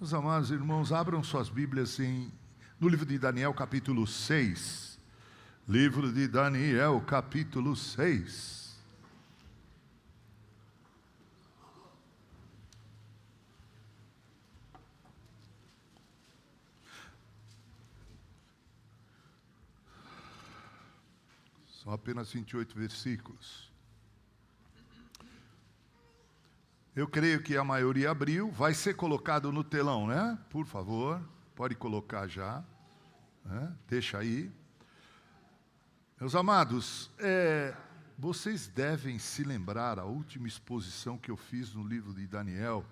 Meus amados irmãos, abram suas Bíblias no livro de Daniel, capítulo 6. Livro de Daniel, capítulo 6. São apenas 28 versículos. Eu creio que a maioria abriu. Vai ser colocado no telão, né? Por favor, pode colocar já. Deixa aí. Meus amados, vocês devem se lembrar a última exposição que eu fiz no livro de Daniel,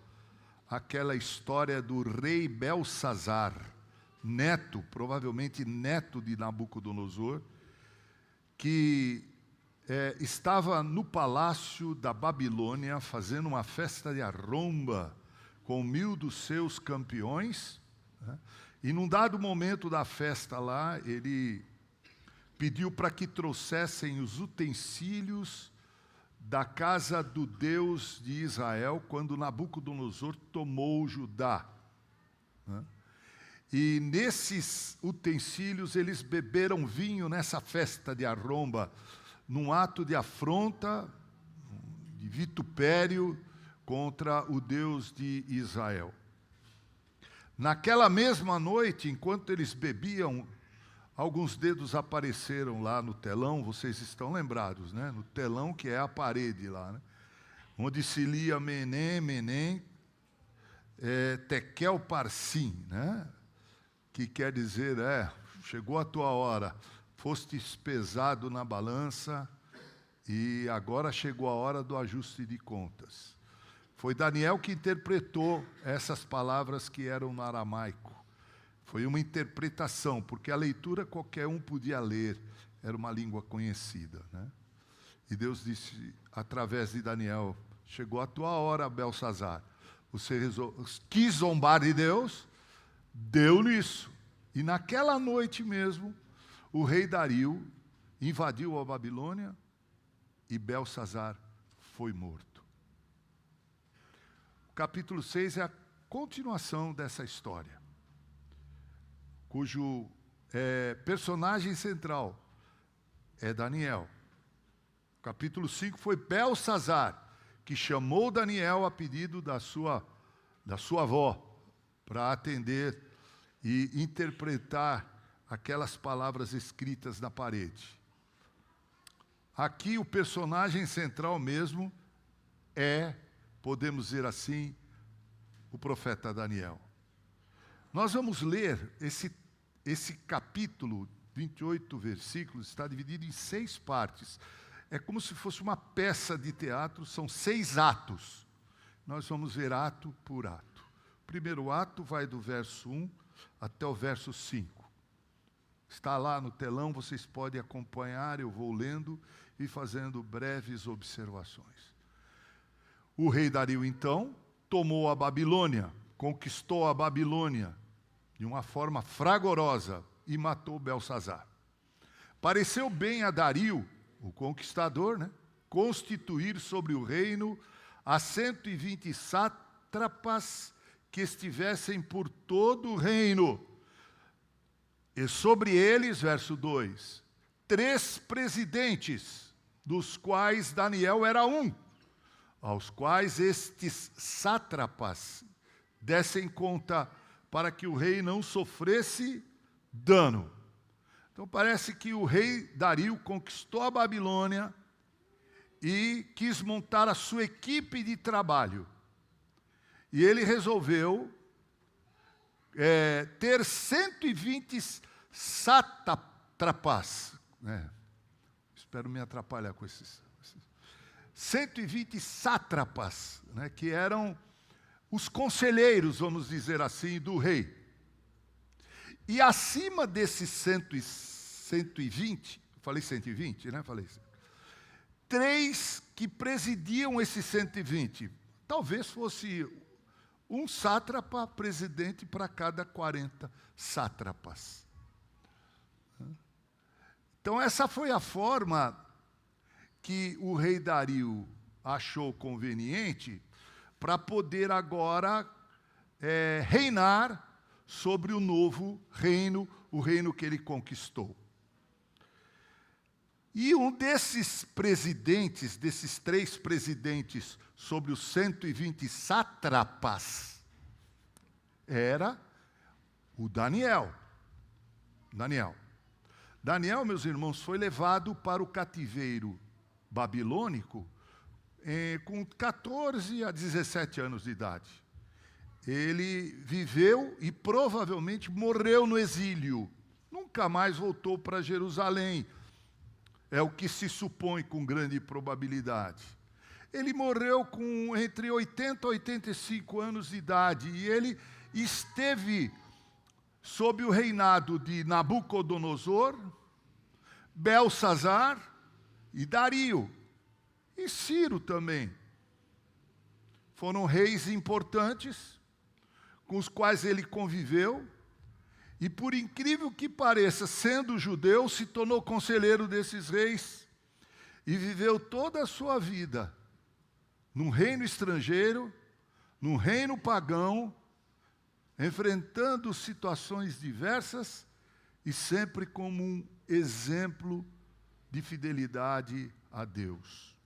aquela história do rei Belsazar, neto, provavelmente neto de Nabucodonosor, que estava no palácio da Babilônia fazendo uma festa de arromba com 1000 dos seus campeões, né? E num dado momento da festa lá, ele pediu para que trouxessem os utensílios da casa do Deus de Israel, quando Nabucodonosor tomou Judá, né? E nesses utensílios eles beberam vinho nessa festa de arromba, num ato de afronta, de vitupério contra o Deus de Israel. Naquela mesma noite, enquanto eles bebiam, alguns dedos apareceram lá no telão, vocês estão lembrados, né? No telão que é a parede lá, né? Onde se lia Menem, Menem, Tekel Parsim, né? Que quer dizer, chegou a tua hora, fostes pesado na balança e agora chegou a hora do ajuste de contas. Foi Daniel que interpretou essas palavras que eram no aramaico. Foi uma interpretação, porque a leitura qualquer um podia ler, era uma língua conhecida, né? E Deus disse, através de Daniel, chegou a tua hora, Belsazar. Você quis zombar de Deus, deu nisso. E naquela noite mesmo, o rei Dario invadiu a Babilônia e Belsazar foi morto. O capítulo 6 é a continuação dessa história, cujo personagem central é Daniel. O capítulo 5 foi Belsazar, que chamou Daniel a pedido da sua avó para atender e interpretar aquelas palavras escritas na parede. Aqui o personagem central mesmo podemos dizer assim, o profeta Daniel. Nós vamos ler esse capítulo, 28 versículos, está dividido em 6 partes. É como se fosse uma peça de teatro, são 6 atos. Nós vamos ver ato por ato. O primeiro ato vai do verso 1 até o verso 5. Está lá no telão, vocês podem acompanhar, eu vou lendo e fazendo breves observações. O rei Dario, então, tomou a Babilônia, conquistou a Babilônia de uma forma fragorosa e matou Belsazar. Pareceu bem a Dario, o conquistador, né, constituir sobre o reino a 120 sátrapas que estivessem por todo o reino. E sobre eles, verso 2, 3 presidentes, dos quais Daniel era um, aos quais estes sátrapas dessem conta para que o rei não sofresse dano. Então parece que o rei Dario conquistou a Babilônia e quis montar a sua equipe de trabalho. E ele resolveu ter 120 sátrapas, né? Espero me atrapalhar com esses 120 sátrapas, né? Que eram os conselheiros, vamos dizer assim, do rei. E acima desses 120, falei 120, né? Falei 3 que presidiam esses 120. Talvez fosse um sátrapa presidente para cada 40 sátrapas. Então essa foi a forma que o rei Dario achou conveniente para poder agora reinar sobre o novo reino, o reino que ele conquistou. E um desses presidentes, desses 3 presidentes sobre os 120 sátrapas, era o Daniel. Daniel, meus irmãos, foi levado para o cativeiro babilônico com 14 a 17 anos de idade. Ele viveu e provavelmente morreu no exílio. Nunca mais voltou para Jerusalém. É o que se supõe com grande probabilidade. Ele morreu com entre 80 e 85 anos de idade e ele esteve sob o reinado de Nabucodonosor, Belsazar e Dario. E Ciro também. Foram reis importantes com os quais ele conviveu. E por incrível que pareça, sendo judeu, se tornou conselheiro desses reis e viveu toda a sua vida num reino estrangeiro, num reino pagão, enfrentando situações diversas e sempre como um exemplo de fidelidade a Deus.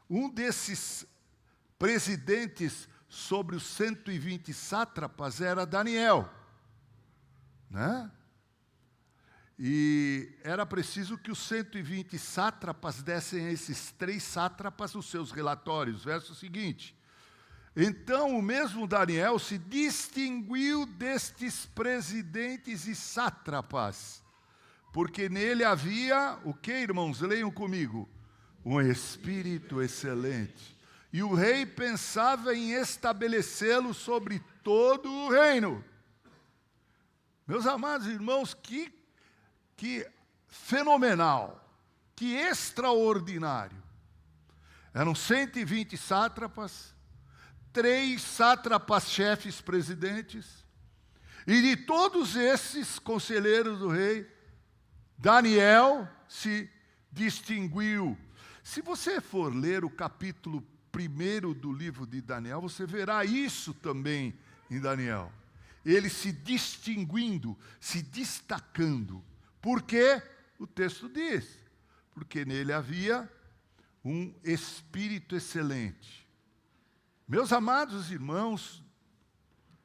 Um desses presidentes sobre os 120 sátrapas era Daniel. Né? E era preciso que os 120 sátrapas dessem a esses 3 sátrapas os seus relatórios. Verso seguinte. Então o mesmo Daniel se distinguiu destes presidentes e sátrapas, porque nele havia, o que, irmãos? Leiam comigo. Um espírito excelente. E o rei pensava em estabelecê-lo sobre todo o reino. Meus amados irmãos, que fenomenal, que extraordinário. Eram 120 sátrapas, 3 sátrapas chefes presidentes, e de todos esses conselheiros do rei, Daniel se distinguiu. Se você for ler o capítulo 1 do livro de Daniel, você verá isso também em Daniel. Ele se distinguindo, se destacando. Por quê? O texto diz. Porque nele havia um espírito excelente. Meus amados irmãos,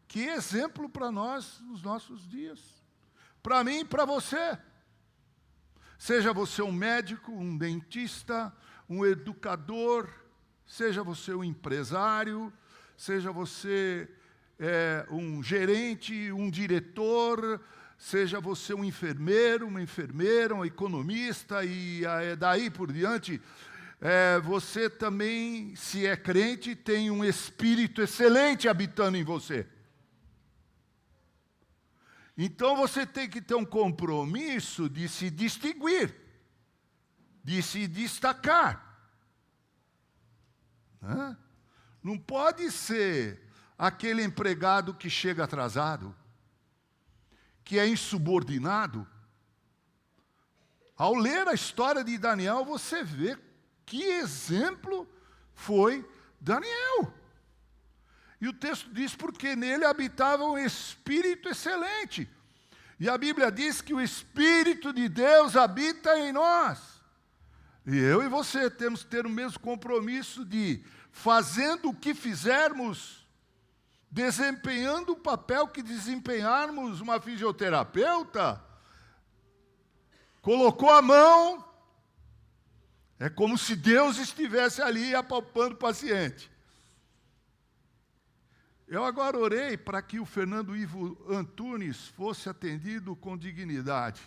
que exemplo para nós nos nossos dias. Para mim e para você. Seja você um médico, um dentista, um educador, seja você um empresário, seja você um gerente, um diretor, seja você um enfermeiro, uma enfermeira, um economista e daí por diante, você também, se é crente, tem um espírito excelente habitando em você. Então você tem que ter um compromisso de se distinguir, de se destacar. Não pode ser aquele empregado que chega atrasado, que é insubordinado. Ao ler a história de Daniel, você vê que exemplo foi Daniel. E o texto diz porque nele habitava um espírito excelente. E a Bíblia diz que o Espírito de Deus habita em nós. E eu e você temos que ter o mesmo compromisso de, fazendo o que fizermos, desempenhando o papel que desempenharmos uma fisioterapeuta, colocou a mão, é como se Deus estivesse ali apalpando o paciente. Eu agora orei para que o Fernando Ivo Antunes fosse atendido com dignidade.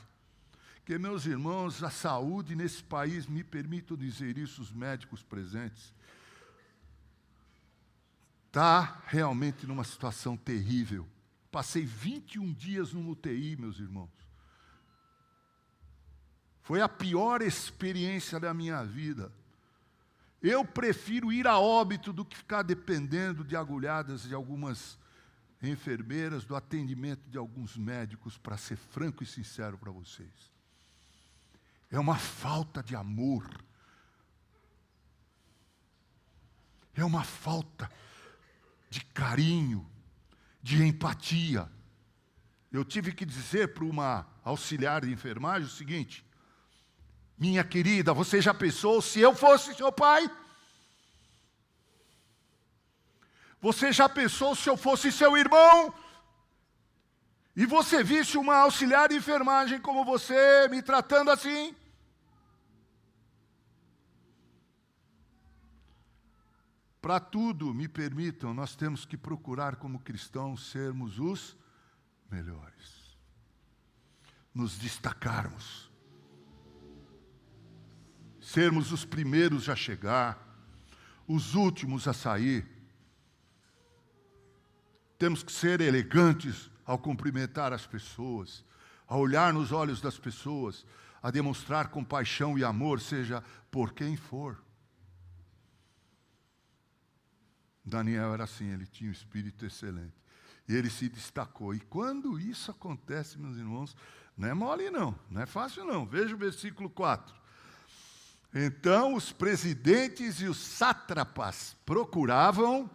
Que, meus irmãos, a saúde nesse país, me permitam dizer isso, os médicos presentes, está realmente numa situação terrível. Passei 21 dias no UTI, meus irmãos. Foi a pior experiência da minha vida. Eu prefiro ir a óbito do que ficar dependendo de agulhadas de algumas enfermeiras, do atendimento de alguns médicos, para ser franco e sincero para vocês. É uma falta de amor. É uma falta de carinho. de empatia. Eu tive que dizer para uma auxiliar de enfermagem o seguinte: minha querida, você já pensou se eu fosse seu pai? Você já pensou se eu fosse seu irmão? E você visse uma auxiliar de enfermagem como você, me tratando assim? Para tudo, me permitam, nós temos que procurar como cristãos sermos os melhores. Nos destacarmos. Sermos os primeiros a chegar, os últimos a sair. Temos que ser elegantes ao cumprimentar as pessoas, a olhar nos olhos das pessoas, a demonstrar compaixão e amor, seja por quem for. Daniel era assim, ele tinha um espírito excelente. E ele se destacou. E quando isso acontece, meus irmãos, não é mole não é fácil não. Veja o versículo 4. Então os presidentes e os sátrapas procuravam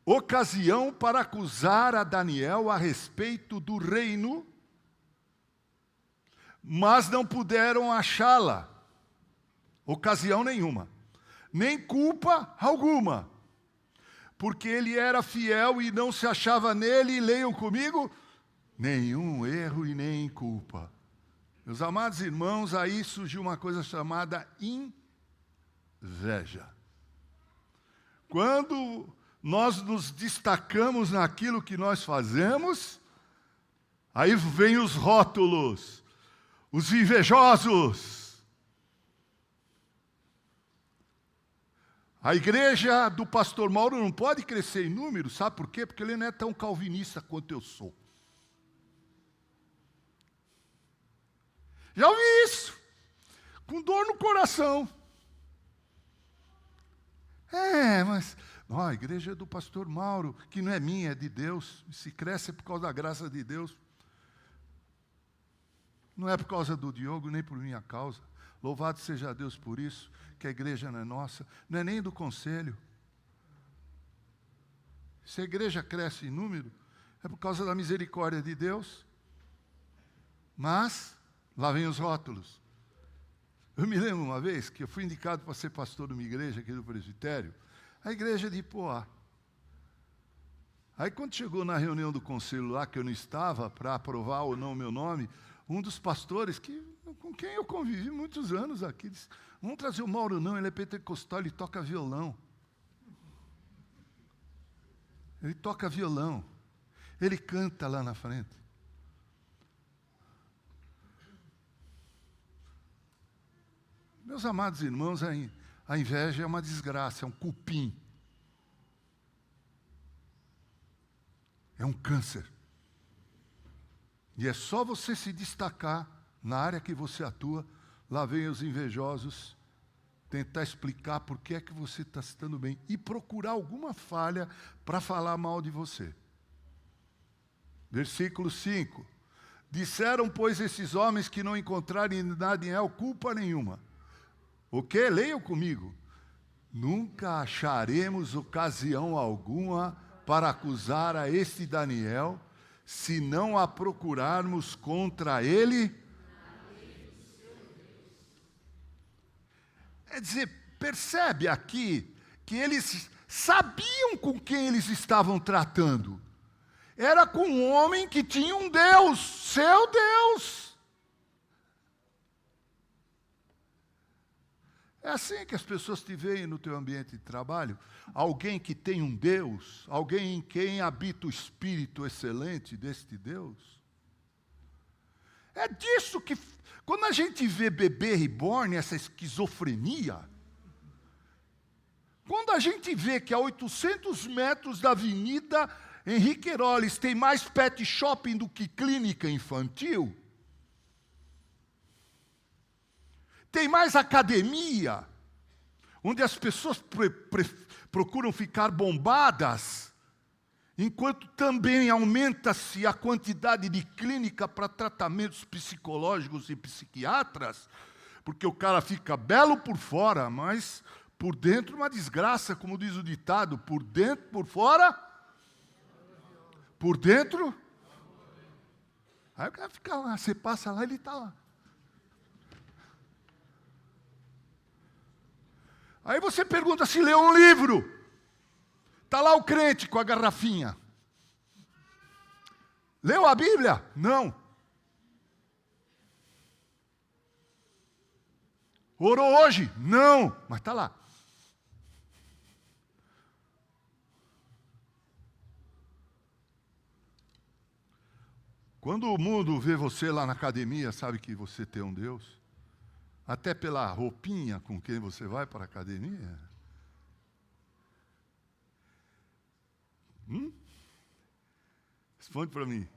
ocasião para acusar a Daniel a respeito do reino, mas não puderam achá-la, ocasião nenhuma, nem culpa alguma, porque ele era fiel e não se achava nele, leiam comigo, nenhum erro e nem culpa. Meus amados irmãos, aí surgiu uma coisa chamada inveja. Quando nós nos destacamos naquilo que nós fazemos, aí vem os rótulos, os invejosos. A igreja do pastor Mauro não pode crescer em número, sabe por quê? Porque ele não é tão calvinista quanto eu sou. Já ouvi isso, com dor no coração. Mas a igreja é do pastor Mauro, que não é minha, é de Deus. Se cresce é por causa da graça de Deus. Não é por causa do Diogo, nem por minha causa. Louvado seja Deus por isso, que a igreja não é nossa, não é nem do conselho. Se a igreja cresce em número, é por causa da misericórdia de Deus. Mas, lá vem os rótulos. Eu me lembro uma vez que eu fui indicado para ser pastor de uma igreja aqui do presbitério, a igreja de Ipoá. Aí quando chegou na reunião do conselho lá, que eu não estava, para aprovar ou não o meu nome, um dos pastores, com quem eu convivi muitos anos aqui, disse: vamos trazer o Mauro não, ele é pentecostal, ele toca violão. Ele toca violão. Ele canta lá na frente. Meus amados irmãos, a inveja é uma desgraça, é um cupim. É um câncer. E é só você se destacar na área que você atua, lá vem os invejosos tentar explicar por que é que você está se dando bem e procurar alguma falha para falar mal de você. Versículo 5. Disseram, pois, esses homens que não encontraram em Daniel culpa nenhuma. O quê? Leiam comigo. Nunca acharemos ocasião alguma para acusar a este Daniel, se não a procurarmos contra ele. Quer dizer, percebe aqui que eles sabiam com quem eles estavam tratando. Era com um homem que tinha um Deus, seu Deus. É assim que as pessoas te veem no teu ambiente de trabalho. Alguém que tem um Deus, alguém em quem habita o Espírito excelente deste Deus. É disso que, quando a gente vê bebê reborn, essa esquizofrenia, quando a gente vê que a 800 metros da Avenida Henrique Heroles tem mais pet shopping do que clínica infantil, tem mais academia, onde as pessoas procuram ficar bombadas, enquanto também aumenta-se a quantidade de clínica para tratamentos psicológicos e psiquiatras, porque o cara fica belo por fora, mas por dentro uma desgraça, como diz o ditado, por dentro, por fora. Por dentro? Aí o cara fica lá, você passa lá, ele está lá. Aí você pergunta se leu um livro. Está lá o crente com a garrafinha. Leu a Bíblia? Não. Orou hoje? Não, mas está lá. Quando o mundo vê você lá na academia, sabe que você tem um Deus? Até pela roupinha com quem você vai para a academia. Responde para mim.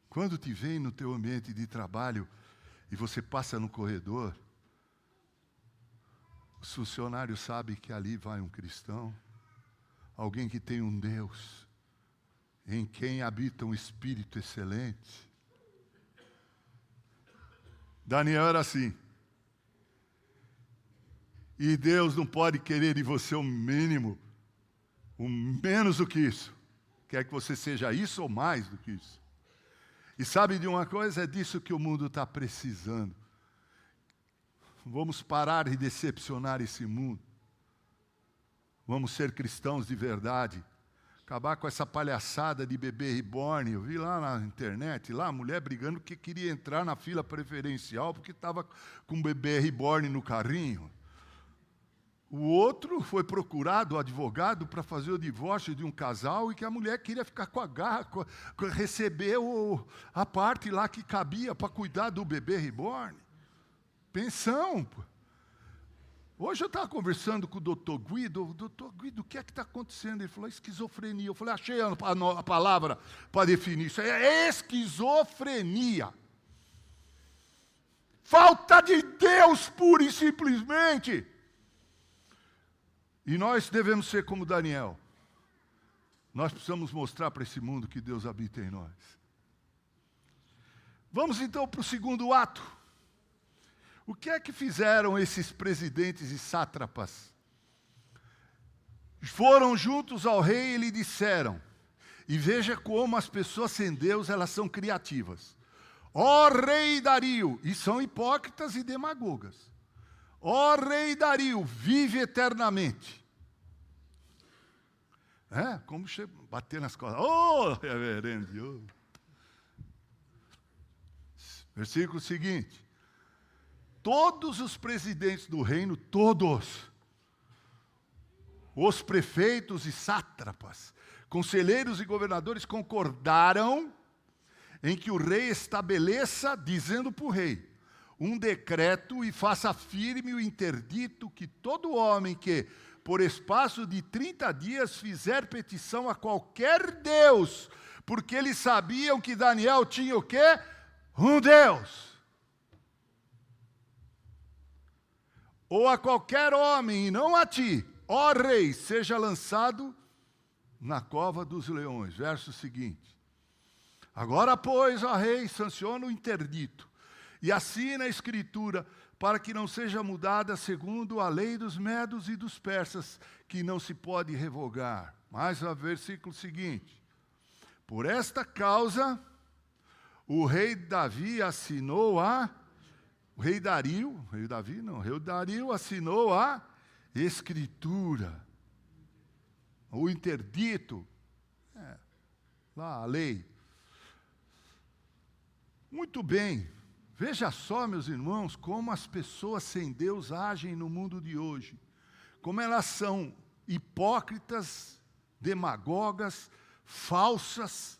Quando te vem no teu ambiente de trabalho e você passa no corredor, os funcionários sabem que ali vai um cristão, alguém que tem um Deus, em quem habita um espírito excelente. Daniel era assim. E Deus não pode querer de você o mínimo, o menos do que isso. Quer que você seja isso ou mais do que isso. E sabe de uma coisa? É disso que o mundo está precisando. Vamos parar de decepcionar esse mundo. Vamos ser cristãos de verdade. Acabar com essa palhaçada de bebê reborn. Eu vi lá na internet, lá a mulher brigando que queria entrar na fila preferencial porque estava com um bebê reborn no carrinho. O outro foi procurado, o advogado, para fazer o divórcio de um casal e que a mulher queria ficar com a garra, receber a parte lá que cabia para cuidar do bebê reborn. Pensão. Hoje eu estava conversando com o doutor Guido. Doutor Guido, o que é que está acontecendo? Ele falou, esquizofrenia. Eu falei, achei a palavra para definir isso. É esquizofrenia. Falta de Deus, pura e simplesmente. E nós devemos ser como Daniel. Nós precisamos mostrar para esse mundo que Deus habita em nós. Vamos então para o segundo ato. O que é que fizeram esses presidentes e sátrapas? Foram juntos ao rei e lhe disseram, e veja como as pessoas sem Deus, elas são criativas. Ó rei Dario, e são hipócritas e demagogas. Ó rei Dario, vive eternamente. Como bater nas costas. Oh, reverendo. Versículo seguinte. Todos os presidentes do reino, todos, os prefeitos e sátrapas, conselheiros e governadores concordaram em que o rei estabeleça, dizendo para o rei, um decreto e faça firme o interdito que todo homem que, por espaço de 30 dias, fizer petição a qualquer Deus, porque eles sabiam que Daniel tinha o quê? Um Deus. Ou a qualquer homem, e não a ti, ó rei, seja lançado na cova dos leões. Verso seguinte. Agora, pois, ó rei, sanciona o interdito, e assina a escritura, para que não seja mudada segundo a lei dos medos e dos persas, que não se pode revogar. Mais o versículo seguinte. Por esta causa, o rei Davi assinou o rei Dario assinou a escritura, o interdito, lá a lei. Muito bem. Veja só, meus irmãos, como as pessoas sem Deus agem no mundo de hoje. Como elas são hipócritas, demagogas, falsas.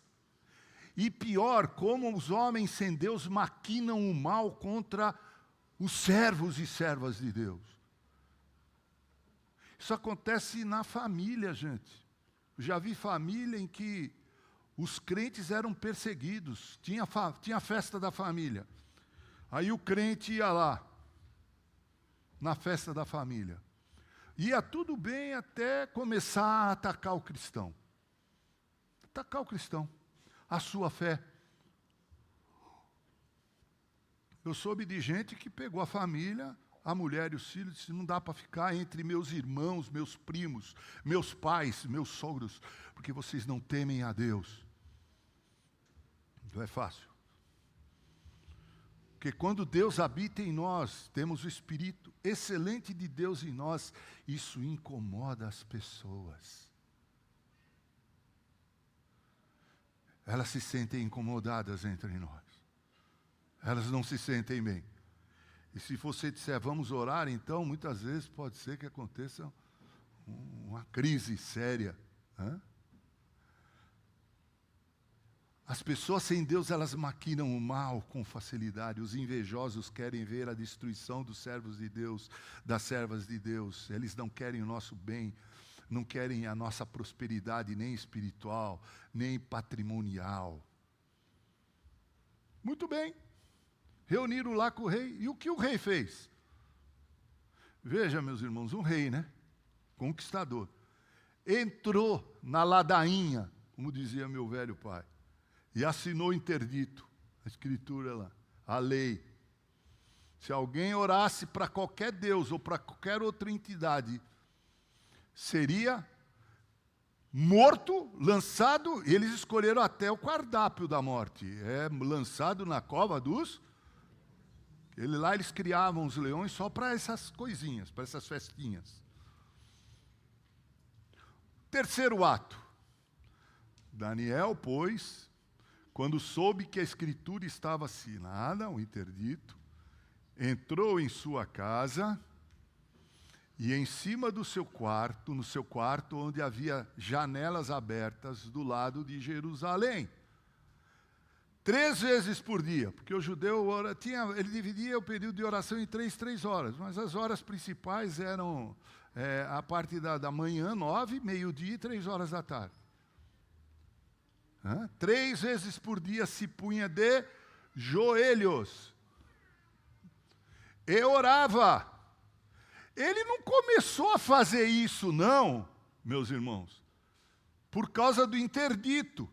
E pior, como os homens sem Deus maquinam o mal contra os servos e servas de Deus. Isso acontece na família, gente. Eu já vi família em que os crentes eram perseguidos. Tinha a festa da família. Aí o crente ia lá, na festa da família. Ia tudo bem até começar a atacar o cristão. Atacar o cristão, a sua fé. Eu soube de gente que pegou a família, a mulher e os filhos, disse, não dá para ficar entre meus irmãos, meus primos, meus pais, meus sogros, porque vocês não temem a Deus. Não é fácil. Porque quando Deus habita em nós, temos o Espírito excelente de Deus em nós, isso incomoda as pessoas. Elas se sentem incomodadas entre nós. Elas não se sentem bem. E se você disser, vamos orar, então, muitas vezes pode ser que aconteça uma crise séria. As pessoas sem Deus, elas maquinam o mal com facilidade. Os invejosos querem ver a destruição dos servos de Deus, das servas de Deus. Eles não querem o nosso bem, não querem a nossa prosperidade, nem espiritual, nem patrimonial. Muito bem. Reuniram lá com o rei. E o que o rei fez? Veja, meus irmãos, um rei, né? Conquistador. Entrou na ladainha, como dizia meu velho pai, e assinou o interdito, a escritura lá, a lei. Se alguém orasse para qualquer Deus ou para qualquer outra entidade, seria morto, lançado, e eles escolheram até o cardápio da morte. É lançado na cova dos... Lá eles criavam os leões só para essas coisinhas, para essas festinhas. Terceiro ato. Daniel, pois, quando soube que a escritura estava assinada, o interdito, entrou em sua casa e em cima do seu quarto, no seu quarto, onde havia janelas abertas do lado de Jerusalém. 3 vezes por dia, porque o judeu ele dividia o período de oração em 3 horas, mas as horas principais eram a parte da manhã, 9, meio-dia e 3 horas da tarde. 3 vezes por dia se punha de joelhos e orava. Ele não começou a fazer isso, não, meus irmãos, por causa do interdito,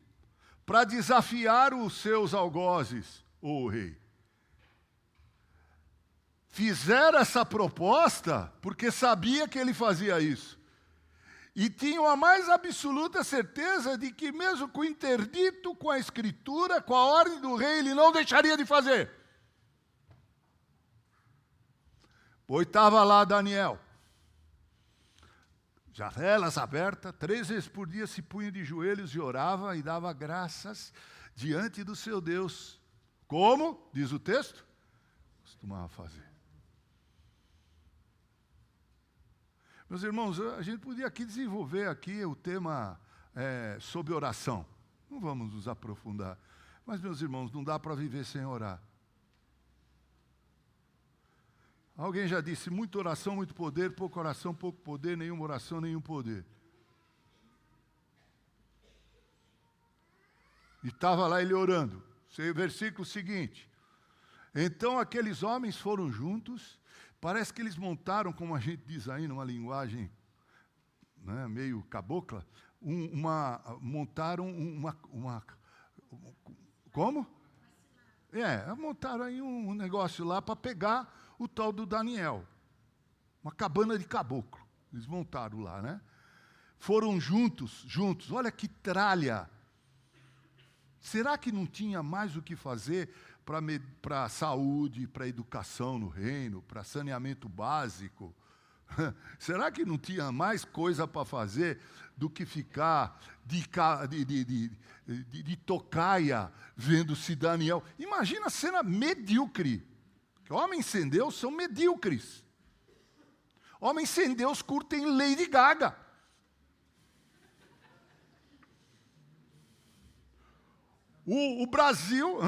para desafiar os seus algozes, o rei. Fizeram essa proposta porque sabia que ele fazia isso. E tinham a mais absoluta certeza de que mesmo com o interdito, com a escritura, com a ordem do rei, ele não deixaria de fazer. Pois estava lá Daniel. Janelas abertas, 3 vezes por dia se punha de joelhos e orava e dava graças diante do seu Deus. Como, diz o texto, costumava fazer. Meus irmãos, a gente podia aqui desenvolver aqui o tema sobre oração. Não vamos nos aprofundar. Mas, meus irmãos, não dá para viver sem orar. Alguém já disse, muita oração, muito poder, pouca oração, pouco poder, nenhuma oração, nenhum poder. E estava lá ele orando. Versículo seguinte. Então aqueles homens foram juntos, parece que eles montaram, como a gente diz aí, numa linguagem meio cabocla, montaram uma... Como? Montaram aí um negócio lá para pegar o tal do Daniel. Uma cabana de caboclo. Eles montaram lá, né? Foram juntos. Olha que tralha. Será que não tinha mais o que fazer para a saúde, para a educação no reino, para saneamento básico? Será que não tinha mais coisa para fazer do que ficar de tocaia vendo se Daniel? Imagina a cena medíocre. Homens sem Deus são medíocres. Homens sem Deus curtem Lady Gaga. O Brasil...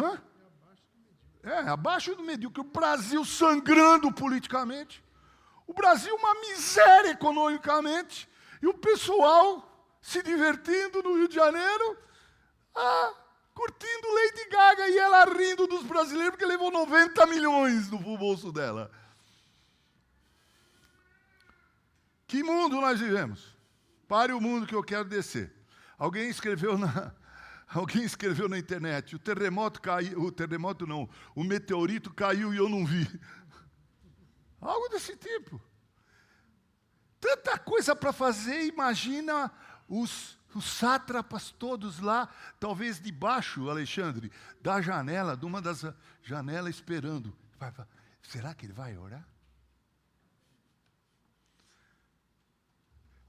abaixo do medíocre. O Brasil sangrando politicamente. O Brasil uma miséria economicamente. E o pessoal se divertindo no Rio de Janeiro, curtindo Lady Gaga e ela rindo dos brasileiros porque levou 90 milhões no bolso dela. Que mundo nós vivemos? Pare o mundo que eu quero descer. Alguém escreveu na internet, o terremoto caiu, o meteorito caiu e eu não vi. Algo desse tipo. Tanta coisa para fazer, imagina os sátrapas todos lá, talvez debaixo, Alexandre, da janela, de uma das janelas, esperando. Será que ele vai orar?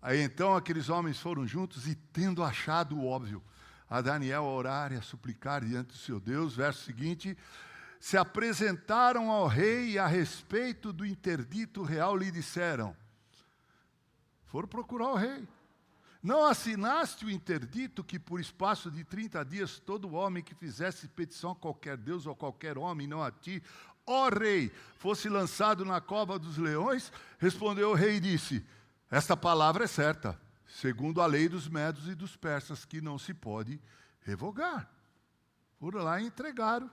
Aí então aqueles homens foram juntos e, tendo achado o óbvio, a Daniel a orar e a suplicar diante do seu Deus, verso seguinte, se apresentaram ao rei e a respeito do interdito real lhe disseram, foram procurar o rei. Não assinaste o interdito que por espaço de 30 dias todo homem que fizesse petição a qualquer Deus ou a qualquer homem, não a ti, ó rei, fosse lançado na cova dos leões? Respondeu o rei e disse, esta palavra é certa, segundo a lei dos medos e dos persas, que não se pode revogar. Foram lá e entregaram.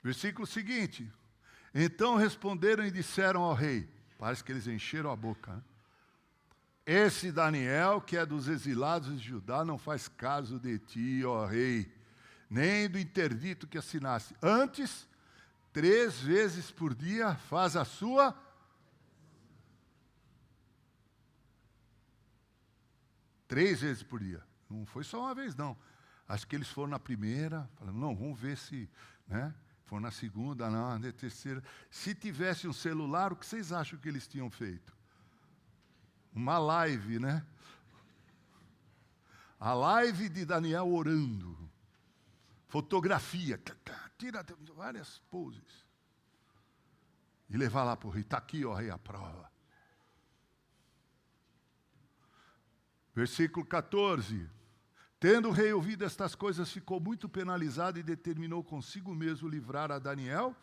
Versículo seguinte. Então responderam e disseram ao rei, parece que eles encheram a boca, né? Esse Daniel, que é dos exilados de Judá, não faz caso de ti, ó rei, nem do interdito que assinaste. Antes, 3 vezes por dia faz a sua... 3 vezes por dia. Não foi só uma vez, não. Acho que eles foram na primeira, falando, não, vamos ver se... né? Foram na segunda, não, na terceira. Se tivesse um celular, o que vocês acham que eles tinham feito? Uma live, né? A live de Daniel orando. Fotografia. Tira várias poses. E levar lá para o rei. Está aqui, ó rei, a prova. Versículo 14. Tendo o rei ouvido estas coisas, ficou muito penalizado e determinou consigo mesmo livrar a Daniel,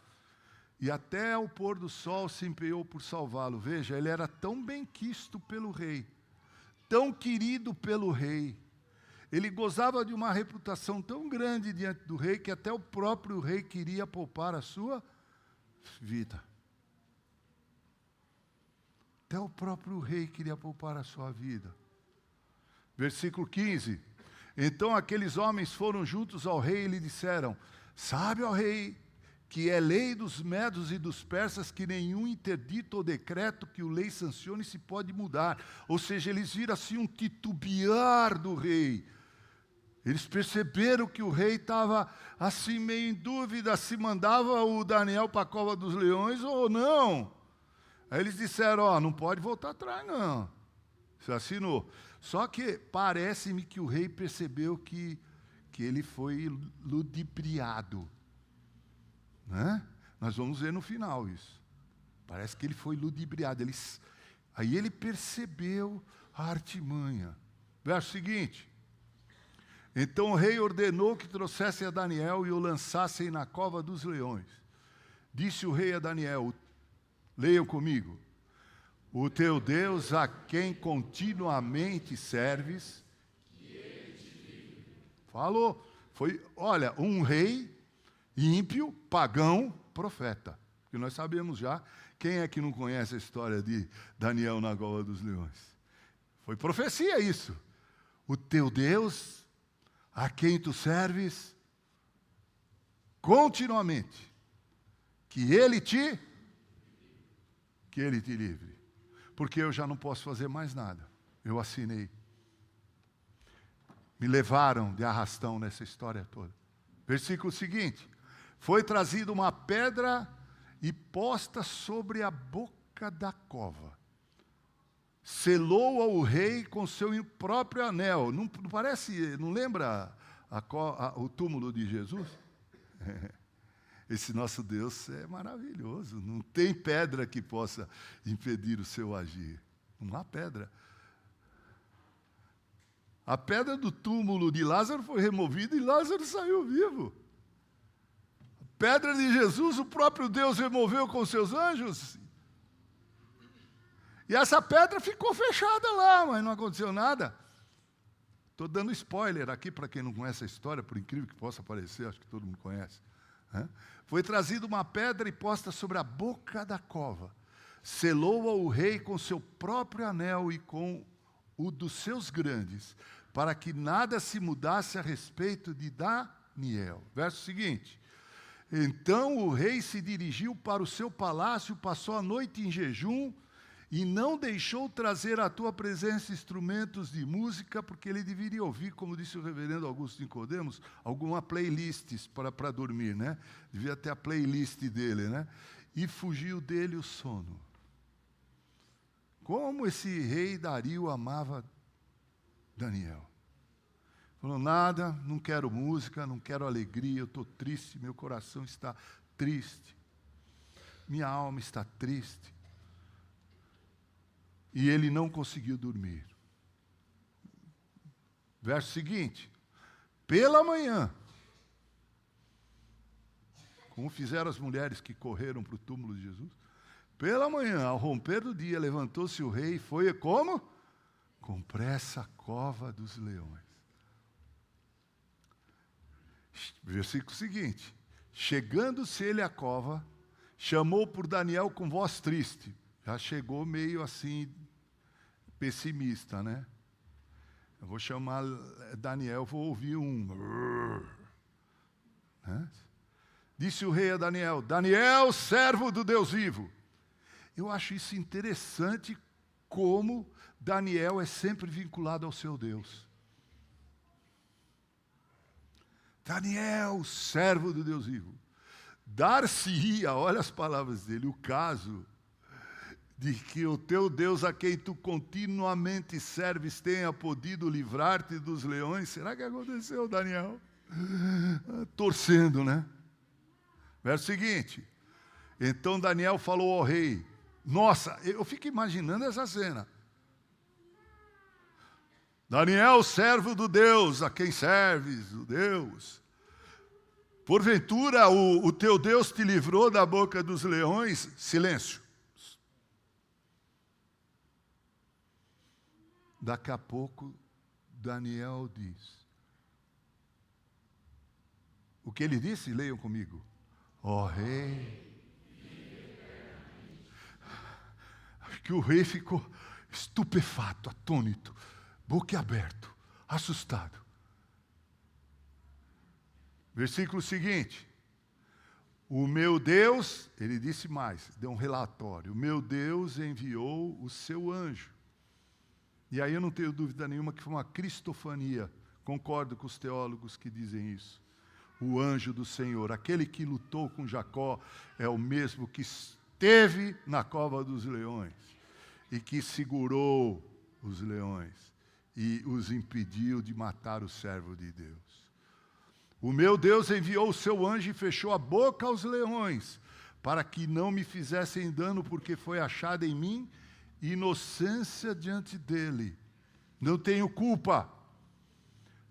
e até ao pôr do sol se empenhou por salvá-lo. Veja, ele era tão bem quisto pelo rei, tão querido pelo rei. Ele gozava de uma reputação tão grande diante do rei, que até o próprio rei queria poupar a sua vida. Até o próprio rei queria poupar a sua vida. Versículo 15. Então aqueles homens foram juntos ao rei e lhe disseram, sabe, ó rei, que é lei dos medos e dos persas que nenhum interdito ou decreto que o lei sancione se pode mudar. Ou seja, eles viram assim um titubear do rei. Eles perceberam que o rei estava assim meio em dúvida se mandava o Daniel para a cova dos leões ou não. Aí eles disseram, ó, não pode voltar atrás não. Você assinou. Só que parece-me que o rei percebeu que ele foi ludibriado. Né? Nós vamos ver no final isso. Parece que ele foi ludibriado. Aí ele percebeu a artimanha. Verso seguinte. Então o rei ordenou que trouxessem a Daniel e o lançassem na cova dos leões. Disse o rei a Daniel, leiam comigo, o teu Deus a quem continuamente serves. Falou. Foi, olha, um rei ímpio, pagão, profeta. Porque nós sabemos já, quem é que não conhece a história de Daniel na cova dos leões? Foi profecia isso. O teu Deus, a quem tu serves, continuamente, que Ele te livre. Porque eu já não posso fazer mais nada. Eu assinei. Me levaram de arrastão nessa história toda. Versículo seguinte. Foi trazida uma pedra e posta sobre a boca da cova. Selou ao rei com seu próprio anel. Não parece, não lembra o túmulo de Jesus? Esse nosso Deus é maravilhoso. Não tem pedra que possa impedir o seu agir. Não há pedra. A pedra do túmulo de Lázaro foi removida e Lázaro saiu vivo. A pedra de Jesus, o próprio Deus removeu com seus anjos. E essa pedra ficou fechada lá, mas não aconteceu nada. Estou dando spoiler aqui para quem não conhece a história, por incrível que possa parecer, acho que todo mundo conhece. Foi trazida uma pedra e posta sobre a boca da cova. Selou ao rei com seu próprio anel e com o dos seus grandes, para que nada se mudasse a respeito de Daniel. Verso seguinte. Então o rei se dirigiu para o seu palácio, passou a noite em jejum e não deixou trazer à tua presença instrumentos de música, porque ele deveria ouvir, como disse o reverendo Augusto Nicodemos, alguma playlist para dormir, né? Devia ter a playlist dele, né? E fugiu dele o sono. Como esse rei Dario amava Daniel. Falou, nada, não quero música, não quero alegria, eu estou triste, meu coração está triste. Minha alma está triste. E ele não conseguiu dormir. Verso seguinte. Pela manhã, como fizeram as mulheres que correram para o túmulo de Jesus, pela manhã, ao romper do dia, levantou-se o rei e foi como? Com pressa à cova dos leões. Versículo seguinte. Chegando-se ele à cova, chamou por Daniel com voz triste. Já chegou meio assim, pessimista, né? Eu vou chamar Daniel, vou ouvir um. Né? Disse o rei a Daniel, Daniel, servo do Deus vivo. Eu acho isso interessante, como Daniel é sempre vinculado ao seu Deus. Daniel, servo do Deus vivo. Dar-se-ia, olha as palavras dele, o caso de que o teu Deus a quem tu continuamente serves tenha podido livrar-te dos leões. Será que aconteceu, Daniel? Torcendo, né? Verso seguinte. Então Daniel falou ao rei. Nossa, eu fico imaginando essa cena. Daniel, servo do Deus, a quem serves, o Deus. Porventura o teu Deus te livrou da boca dos leões? Silêncio. Daqui a pouco, Daniel diz. O que ele disse? Leiam comigo. Ó rei. Que o rei ficou estupefato, atônito, boquiaberto, assustado. Versículo seguinte. O meu Deus, ele disse mais, deu um relatório. O meu Deus enviou o seu anjo. E aí eu não tenho dúvida nenhuma que foi uma cristofania. Concordo com os teólogos que dizem isso. O anjo do Senhor, aquele que lutou com Jacó, é o mesmo que esteve na cova dos leões e que segurou os leões e os impediu de matar o servo de Deus. O meu Deus enviou o seu anjo e fechou a boca aos leões, para que não me fizessem dano, porque foi achada em mim inocência diante dele. Não tenho culpa.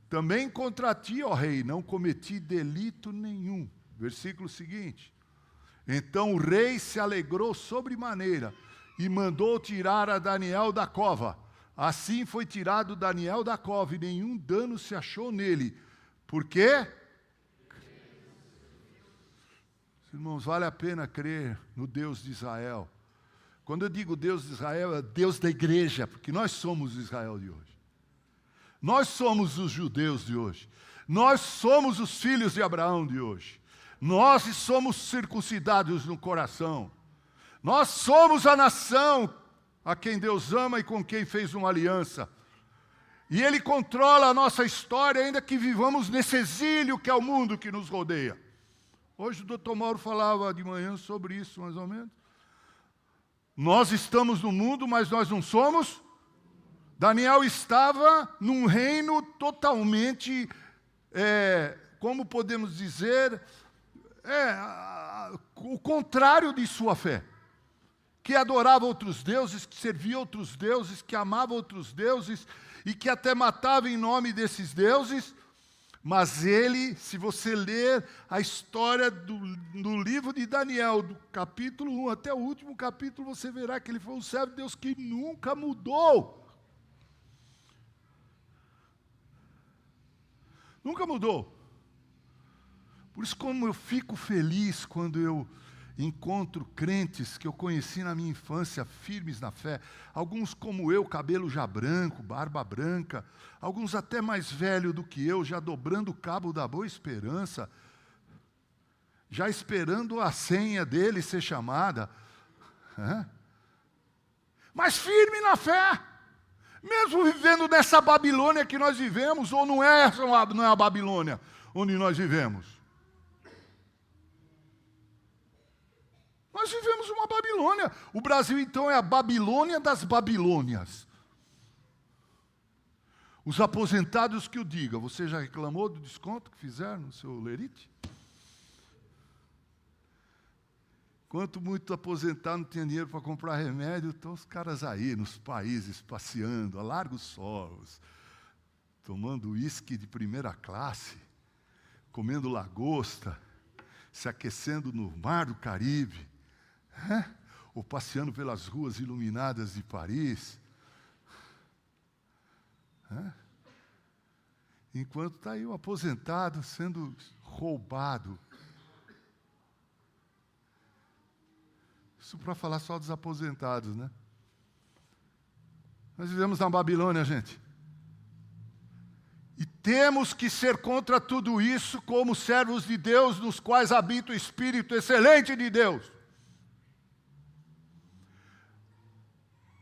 Também contra ti, ó rei, não cometi delito nenhum. Versículo seguinte. Então o rei se alegrou sobremaneira e mandou tirar a Daniel da cova. Assim foi tirado Daniel da cova e nenhum dano se achou nele. Por quê? Irmãos, vale a pena crer no Deus de Israel. Quando eu digo Deus de Israel, é Deus da igreja, porque nós somos o Israel de hoje. Nós somos os judeus de hoje. Nós somos os filhos de Abraão de hoje. Nós somos circuncidados no coração. Nós somos a nação a quem Deus ama e com quem fez uma aliança. E Ele controla a nossa história, ainda que vivamos nesse exílio que é o mundo que nos rodeia. Hoje o Dr. Mauro falava de manhã sobre isso, mais ou menos. Nós estamos no mundo, mas nós não somos. Daniel estava num reino totalmente, como podemos dizer, o contrário de sua fé. Que adorava outros deuses, que servia outros deuses, que amava outros deuses e que até matava em nome desses deuses. Mas ele, se você ler a história do livro de Daniel, do capítulo 1 até o último capítulo, você verá que ele foi um servo de Deus que nunca mudou. Nunca mudou. Por isso, como eu fico feliz quando eu encontro crentes que eu conheci na minha infância, firmes na fé, alguns como eu, cabelo já branco, barba branca, alguns até mais velho do que eu, já dobrando o cabo da boa esperança. já esperando a senha dele ser chamada. Mas firme na fé, mesmo vivendo nessa Babilônia que nós vivemos, ou não é a Babilônia onde nós vivemos? Nós vivemos uma Babilônia. O Brasil, então, é a Babilônia das Babilônias. Os aposentados que o digam. Você já reclamou do desconto que fizeram no seu lerite? Enquanto muito aposentado não tinha dinheiro para comprar remédio, estão os caras aí, nos países, passeando, a largos solos, tomando uísque de primeira classe, comendo lagosta, se aquecendo no mar do Caribe, ou passeando pelas ruas iluminadas de Paris. Enquanto está aí o aposentado sendo roubado. Isso para falar só dos aposentados, né? Nós vivemos na Babilônia, gente. E temos que ser contra tudo isso como servos de Deus, nos quais habita o Espírito excelente de Deus.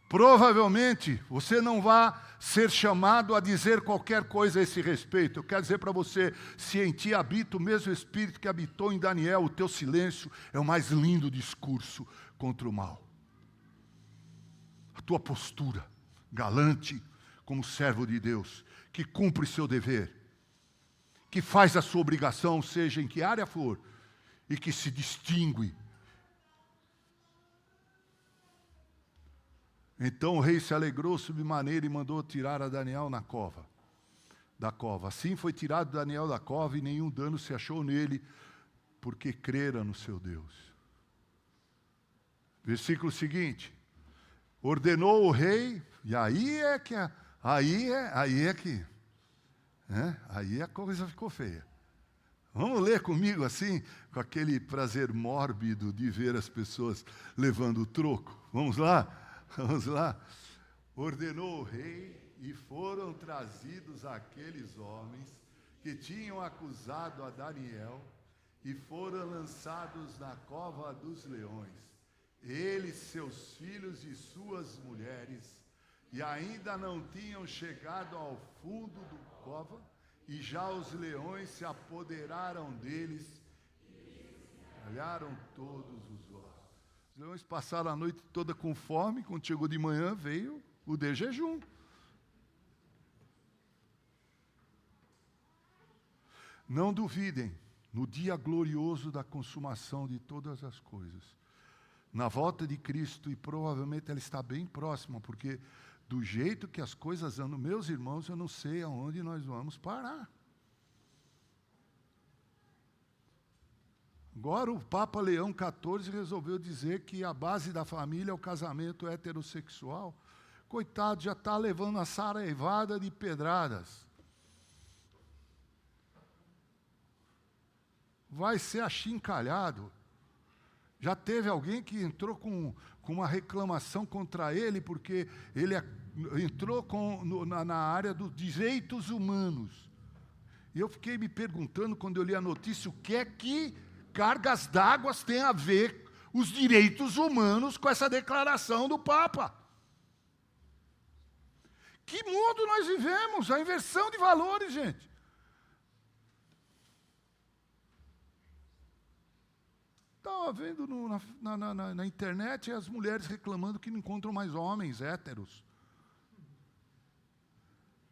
Provavelmente, você não vai ser chamado a dizer qualquer coisa a esse respeito. Eu quero dizer para você, se em ti habita o mesmo Espírito que habitou em Daniel, o teu silêncio é o mais lindo discurso contra o mal. A tua postura, galante, como servo de Deus, que cumpre seu dever, que faz a sua obrigação, seja em que área for, e que se distingue. Então o rei se alegrou sobremaneira e mandou tirar a Daniel da cova. Assim foi tirado Daniel da cova e nenhum dano se achou nele, porque crera no seu Deus. Versículo seguinte. Ordenou o rei, e aí a coisa ficou feia. Vamos ler comigo assim, com aquele prazer mórbido de ver as pessoas levando o troco. Vamos lá? Vamos lá. Ordenou o rei e foram trazidos aqueles homens que tinham acusado a Daniel e foram lançados na cova dos leões. Eles, seus filhos e suas mulheres, e ainda não tinham chegado ao fundo do cova, e já os leões se apoderaram deles e olharam todos os ossos. Os leões passaram a noite toda com fome, quando chegou de manhã veio o de jejum. Não duvidem, no dia glorioso da consumação de todas as coisas, na volta de Cristo, e provavelmente ela está bem próxima, porque do jeito que as coisas andam, meus irmãos, eu não sei aonde nós vamos parar. Agora o Papa Leão XIV resolveu dizer que a base da família é o casamento heterossexual. Coitado, já está levando a saraivada de pedradas. Vai ser achincalhado. Já teve alguém que entrou com uma reclamação contra ele, porque ele entrou na área dos direitos humanos. E eu fiquei me perguntando, quando eu li a notícia, o que é que cargas d'água têm a ver os direitos humanos com essa declaração do Papa? Que mundo nós vivemos? A inversão de valores, gente. Estava vendo na internet as mulheres reclamando que não encontram mais homens héteros.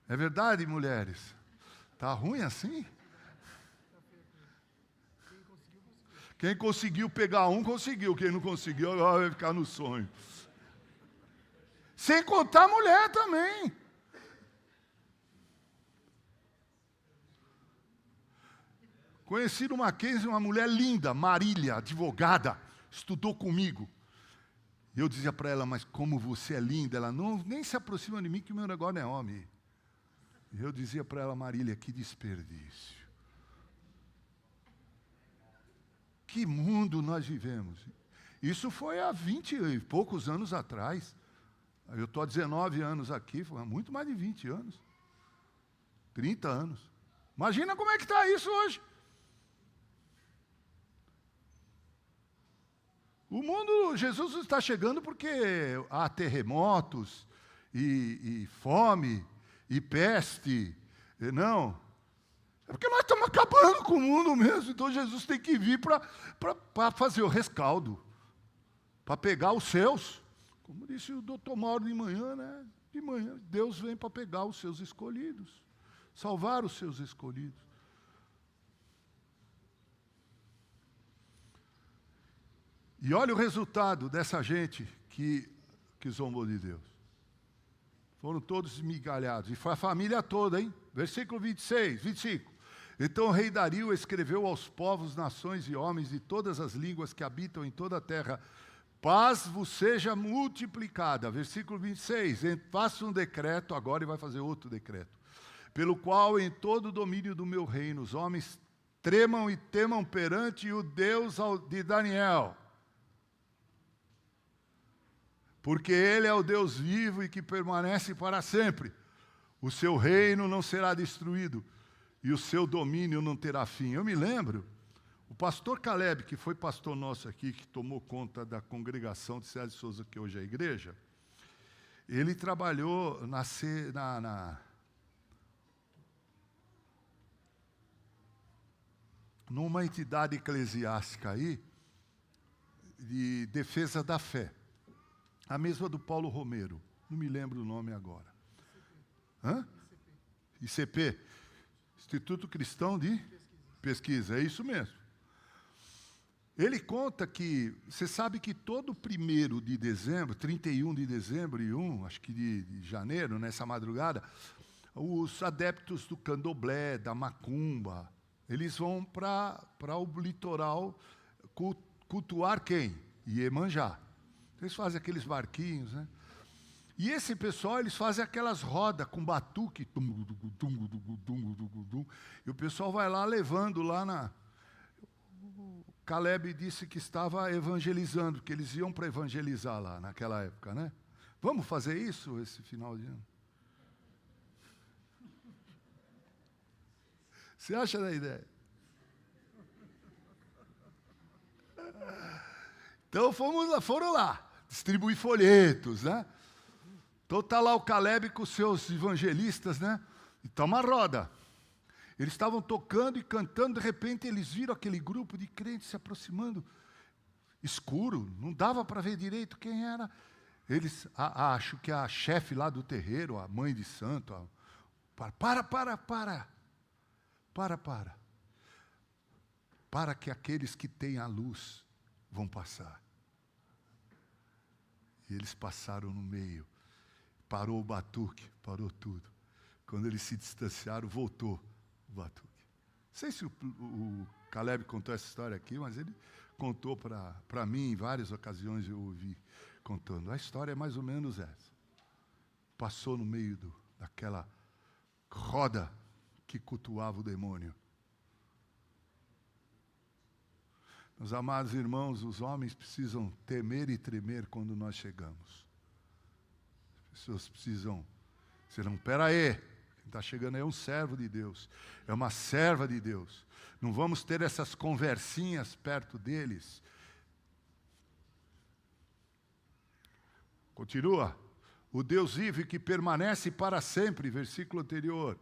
É verdade, mulheres? Está ruim assim? Quem conseguiu pegar um, conseguiu. Quem não conseguiu, agora vai ficar no sonho. Sem contar a mulher também. Conheci no Mackenzie uma mulher linda, Marília, advogada, estudou comigo. E eu dizia para ela, mas como você é linda, ela nem se aproxima de mim, que o meu negócio não é homem. E eu dizia para ela, Marília, que desperdício. Que mundo nós vivemos. Isso foi há 20 e poucos anos atrás. Eu estou há 19 anos aqui, foi há muito mais de 20 anos. 30 anos. Imagina como é que está isso hoje. O mundo, Jesus está chegando porque há terremotos, e fome, e peste. Não. É porque nós estamos acabando com o mundo mesmo. Então Jesus tem que vir para fazer o rescaldo, para pegar os seus. Como disse o doutor Mauro de manhã, né? De manhã, Deus vem para pegar os seus escolhidos, salvar os seus escolhidos. E olha o resultado dessa gente que zombou de Deus. Foram todos esmigalhados. E foi a família toda, hein? Versículo 26, 25. Então o rei Dario escreveu aos povos, nações e homens de todas as línguas que habitam em toda a terra: paz vos seja multiplicada. Versículo 26. Faça um decreto, agora ele vai fazer outro decreto, pelo qual em todo o domínio do meu reino os homens tremam e temam perante o Deus de Daniel. Porque ele é o Deus vivo e que permanece para sempre. O seu reino não será destruído e o seu domínio não terá fim. Eu me lembro, o pastor Caleb, que foi pastor nosso aqui, que tomou conta da congregação de César de Souza, que hoje é a igreja, ele trabalhou numa entidade eclesiástica aí, de defesa da fé. A mesma do Paulo Romero, não me lembro o nome agora. Hã? ICP, Instituto Cristão de Pesquisa, é isso mesmo. Ele conta que, você sabe que todo 1º de dezembro, 31 de dezembro e 1, acho que de janeiro, nessa madrugada, os adeptos do candomblé, da macumba, eles vão para o litoral cultuar quem? Iemanjá. Eles fazem aqueles barquinhos, né? E esse pessoal, eles fazem aquelas rodas com batuque. E o pessoal vai lá levando lá na... O Caleb disse que estava evangelizando, que eles iam para evangelizar lá naquela época, né? Vamos fazer isso esse final de ano? Você acha da ideia? Então foram lá, distribuir folhetos, né? Então está lá o Caleb com os seus evangelistas, né? E está uma roda. Eles estavam tocando e cantando, de repente eles viram aquele grupo de crentes se aproximando. Escuro, não dava para ver direito quem era. Eles, acho que a chefe lá do terreiro, a mãe de santo, para que aqueles que têm a luz vão passar. E eles passaram no meio. Parou o batuque, parou tudo. Quando eles se distanciaram, voltou o batuque. Não sei se o Caleb contou essa história aqui, mas ele contou para mim em várias ocasiões, eu ouvi contando. A história é mais ou menos essa. Passou no meio daquela roda que cultuava o demônio. Meus amados irmãos, os homens precisam temer e tremer quando nós chegamos. As pessoas precisam dizer, não, espera aí, quem está chegando é um servo de Deus, é uma serva de Deus. Não vamos ter essas conversinhas perto deles. Continua. O Deus vive que permanece para sempre, versículo anterior.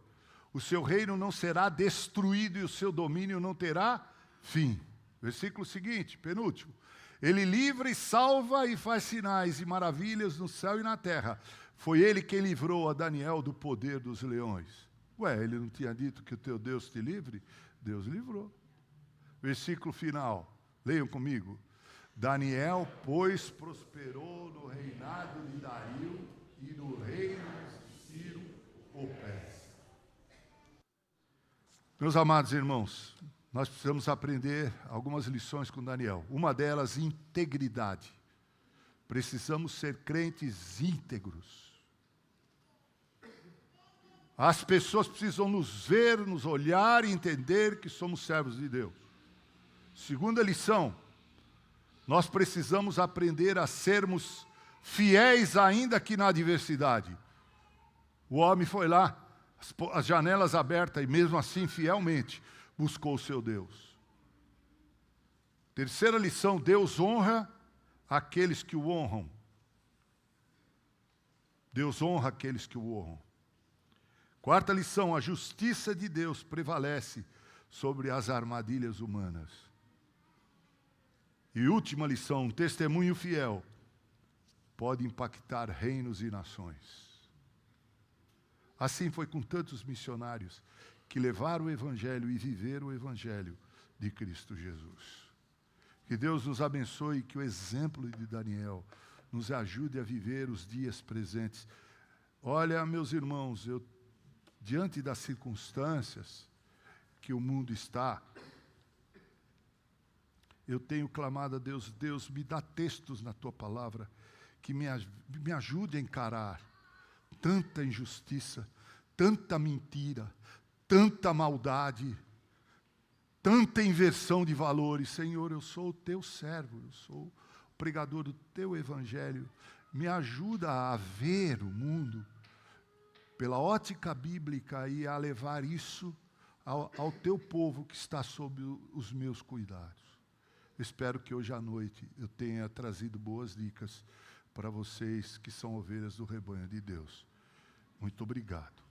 O seu reino não será destruído e o seu domínio não terá fim. Versículo seguinte, penúltimo. Ele livra e salva e faz sinais e maravilhas no céu e na terra. Foi ele quem livrou a Daniel do poder dos leões. Ué, ele não tinha dito que o teu Deus te livre? Deus livrou. Versículo final, leiam comigo. Daniel, pois, prosperou no reinado de Dario e no reino de Ciro o Persa. Meus amados irmãos, nós precisamos aprender algumas lições com Daniel. Uma delas, integridade. Precisamos ser crentes íntegros. As pessoas precisam nos ver, nos olhar e entender que somos servos de Deus. Segunda lição, nós precisamos aprender a sermos fiéis ainda que na adversidade. O homem foi lá, as janelas abertas, e mesmo assim, fielmente, buscou o seu Deus. Terceira lição, Deus honra aqueles que o honram. Deus honra aqueles que o honram. Quarta lição, a justiça de Deus prevalece sobre as armadilhas humanas. E última lição, um testemunho fiel pode impactar reinos e nações. Assim foi com tantos missionários que levaram o Evangelho e viveram o Evangelho de Cristo Jesus. Que Deus nos abençoe e que o exemplo de Daniel nos ajude a viver os dias presentes. Olha, meus irmãos, diante das circunstâncias que o mundo está, eu tenho clamado a Deus, Deus, me dá textos na Tua palavra que me ajude a encarar tanta injustiça, tanta mentira, tanta maldade, tanta inversão de valores. Senhor, eu sou o Teu servo, eu sou o pregador do Teu Evangelho. Me ajuda a ver o mundo pela ótica bíblica e a levar isso ao Teu povo que está sob os meus cuidados. Espero que hoje à noite eu tenha trazido boas dicas para vocês que são ovelhas do rebanho de Deus. Muito obrigado.